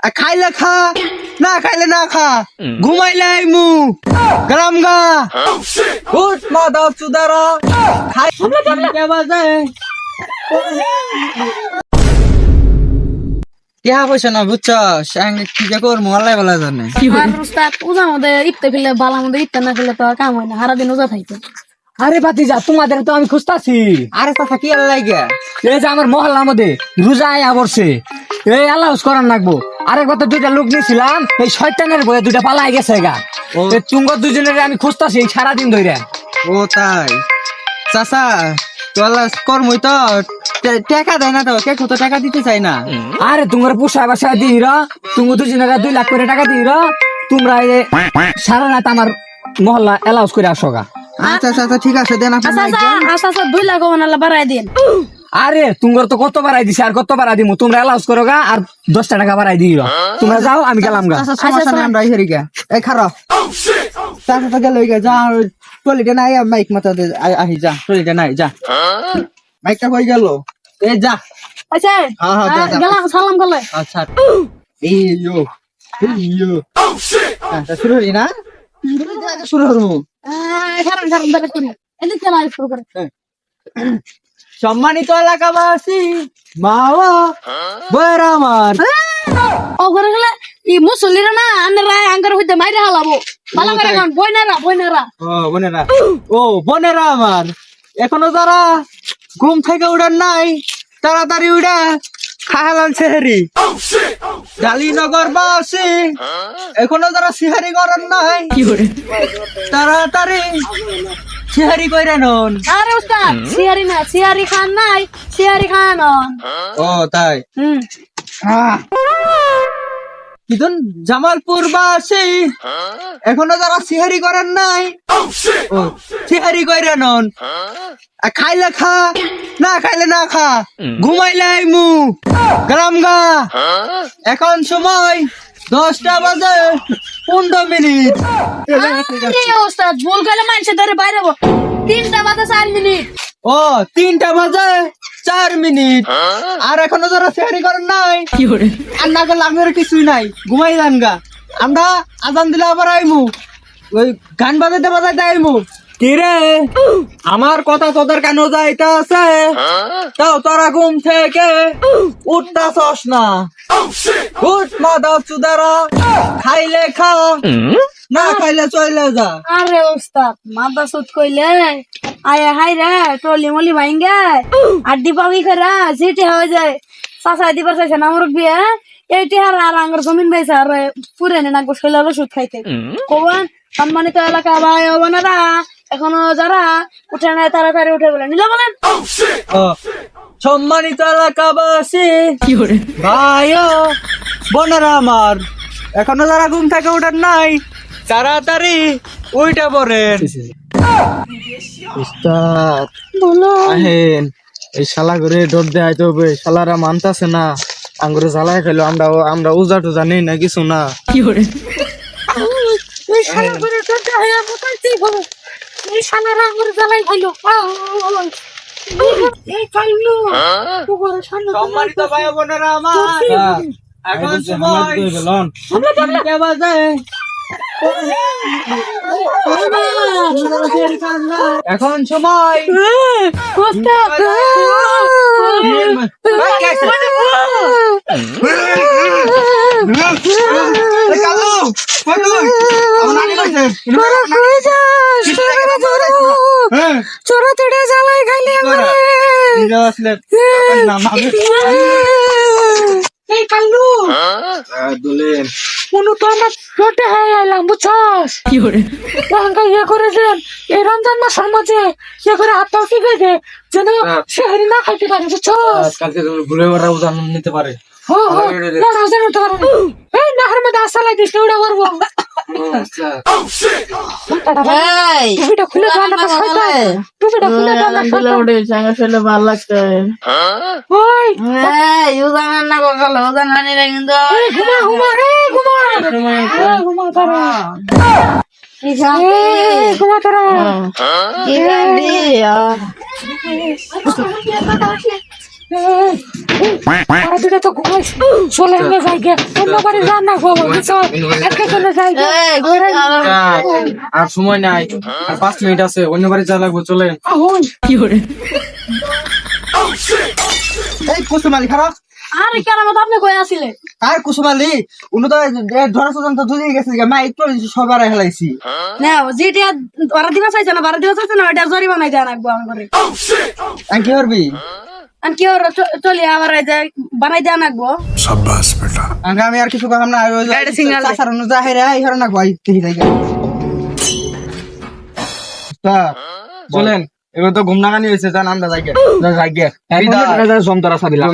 খাইলে খা, না খাইলে না খা, ঘুমাইলে আইমু গেলাম গা। উঠ মাধব চুদারা খাই কে বাজে কেহা পয়সা না বুঝছস কি যে করবো আল্লাহ বলা জানে। আর উস্তাদ উজা মধ্যে ইফতে ফেলে বালা মধ্যে ইফতে না ফেলে তো আর কাম হয় না, সারাদিন উজা থাকতে। আরে ভাতিজা তোমাদের তো আমি খুঁজতাছি। আরে কথা কি আল্লাহ লাগে এই যে আমার মহল্লার মধ্যে রোজা আয়া পড়ছে, এই আল্লাহস করার লাগবো। আরেকবার তো দুইটা লোক নিয়েছিলাম, এই শয়তানের বয়ে দুইটা পালাই গেছে গা। এই তুঙ্গ দুজনের আমি খুঁজতাছি এই সারাদিন ধরে। ও তাই চাচা তো আল্লাহ কর্মই তো টাকা দেয় না, তো কে কত টাকা দিতে চাই না। আরে তোমার পোষায় বাসায় দিই র, তুমি দুজনের 2 লাখ করে টাকা দিই র, তোমরা সারা রাত আমার মহল্লা এলাউস করে আসো গা। আচ্ছা আচ্ছা ঠিক আছে দেন আপনি আচ্ছা 2 লাখ আল্লাহ বাড়াই দিন। আরে তোমার তো কত বাড়াই দিছি আর কত বাড়াই দিমু, তোমরা এলাউস করো গা আর 10 টাকা বাড়াই দিই র। তোমরা যাও আমি গেলাম গা। সমস্যা নাই আমরা হেরি গা। এই খারা চাচা তো গেল যা টলিটা নাই মাইক মাথা আহি যা টলিটা নাই যা মাইকটা কই গেল এ যা। আচ্ছা হ্যাঁ, যা, যা। গেলাম সালাম করলে। আচ্ছা ইয়ো ইয়ো আচ্ছা শুরু হই না শুরু হরমু। খারাপ ধরে করি এদিক চলা শুরু করে। সম্মানিত এলাকাবাসী মাওয়া বয়ের আমার ও করে গেলে ই মুসল্লিরা না আন্নারা আঙ্গার হইতে মাইরা হালাবো ভালো করে এখন বইনারা ও বোনেরা, ও বোনেরা আমার এখনো যারা ঘুম থেকে উড়ান নাই তাড়াতাড়ি উড়া খাহালান সেহারি জালিনগর বাসী এখনো যারা সিহারি করেন নাই তাড়াতাড়ি সিহারি কইরা নন। আরে উস্তাদ সিয়ারি না সিয়ারি খান নাই সিয়ারি খান। ও তাই কিদন জামালপুর বাসী এখনো যারা সিহারি করেন নাই ও সিহারি কইরা নন। খাইলে খা, না খাইলে না খা, ঘুমাইলে আইমু গেলাম গা। এখন সময় 10টা বাজে 15 মিনিট। উস্তাদ ভুল গেলে মানুষের ধরে বাইরে 3টা বাজে 4 মিনিট। ও 3টা বাজে 4 মিনিট। আর এখনো যারা সিহারি করেন নাই আর না করলে আমার কিছুই নাই, ঘুমাই যান গা। আমরা আজান দিলে আবার আইমু ওই গান বাজাইতে বাজাইতে আইমু। কি রে আমার কথা তোদের কেন যাইতাছে, তাও তোরা ঘুম থেকে উঠতাছস না। উঠ মাধব চুদারা খাইলে খা, না খাইলে চলে যা। আরে উস্তাদ মাদা সুত কইলে আয়া হাই রে টলি মলি ভাঙ্গে আড্ডি পাবি করে জিটি হয়ে যায়। চাচা দিবার চাইছে না আমার বিয়ে এইটি আর আঙ্গার জমিন পাইছে আর পুরে না গোসলের ওষুধ খাইতে কবান। সম্মানিত এলাকা ভাই বোনেরা এখনো যারা উঠে নাই তাড়াতাড়ি উঠে বলে নিলে বলেন। ও সম্মানিত এলাকাবাসী ভাই ও বোনেরা আমার এখনো যারা ঘুম থেকে উঠেন নাই তাড়াতাড়ি উইটা পড়েন। উস্তাদ আহেন এই শালা করে ডর দেয় তো শালারা মানতাছে না, আঙ্গুরে জ্বালায় খেলো। আমরা উজা টুজা নেই না কিছু না। এই শালা করে দরজা হয়ে মোটাইতেই হবে। এই শালারা আমার জ্বালাই খাইলো। এই খাইলো তোমার সামনে সম্মানিত ভাই বোনেরা আমার এখন সময় কে বাজে এখন সময় চোরা তেড়ে জ্বালাই খাইলি এই কাল্লু মনু তো আমরা ছোটে হয়ে এলাম বুঝছস। কি করে ইয়ে করেছেন এই রমজান মাসের মাঝে ইয়ে করে হাত পাও ঠিক হয়েছে যেন সেহারি না খাইতে পারে বুঝছস। কালকে ঘুরে বেড়া উদাহরণ নিতে পারে। এই নাহার মধ্যে আসালাই দিস না ওটা করবো। টুপিটা খুলে টুপিটা খুলে ভালো লাগছে। ওই উদাহরণ না কখনো উদাহরণ নিলে কিন্তু ঘুমা তারা দুটা তো ঘুমাইছে চলে গেলে যাই গে অন্য বাড়ি যান না গো বুঝছো একে চলে যাই গে আর সময় নাই আর 5 মিনিট আছে অন্য বাড়ি যা লাগবো চলেন আহুন এই কুসুমালি খারাপ আরে কেন মত আপনি কই আছিলে আর কুসুমালি উনি তো ধরা পর্যন্ত দুদিন গেছে মা একটু সবার হেলাইছি না যেটা ওরা দিবা চাইছে না বারো দিবা চাইছে না ওটা জরিমানা দেয়া রাখবো আমার ঘরে আর কি করবি আর কি ওরা চলে আবার এই যে বানাই দেয়া রাখবো আমি আর কিছু কম না চাষার অনুযায়ী হেরে এই হরে না ভাই দেখি দেখি চলেন এবার তো ঘুম নাগানি হয়েছে জান আমরা যাই জমতারা সাবিলা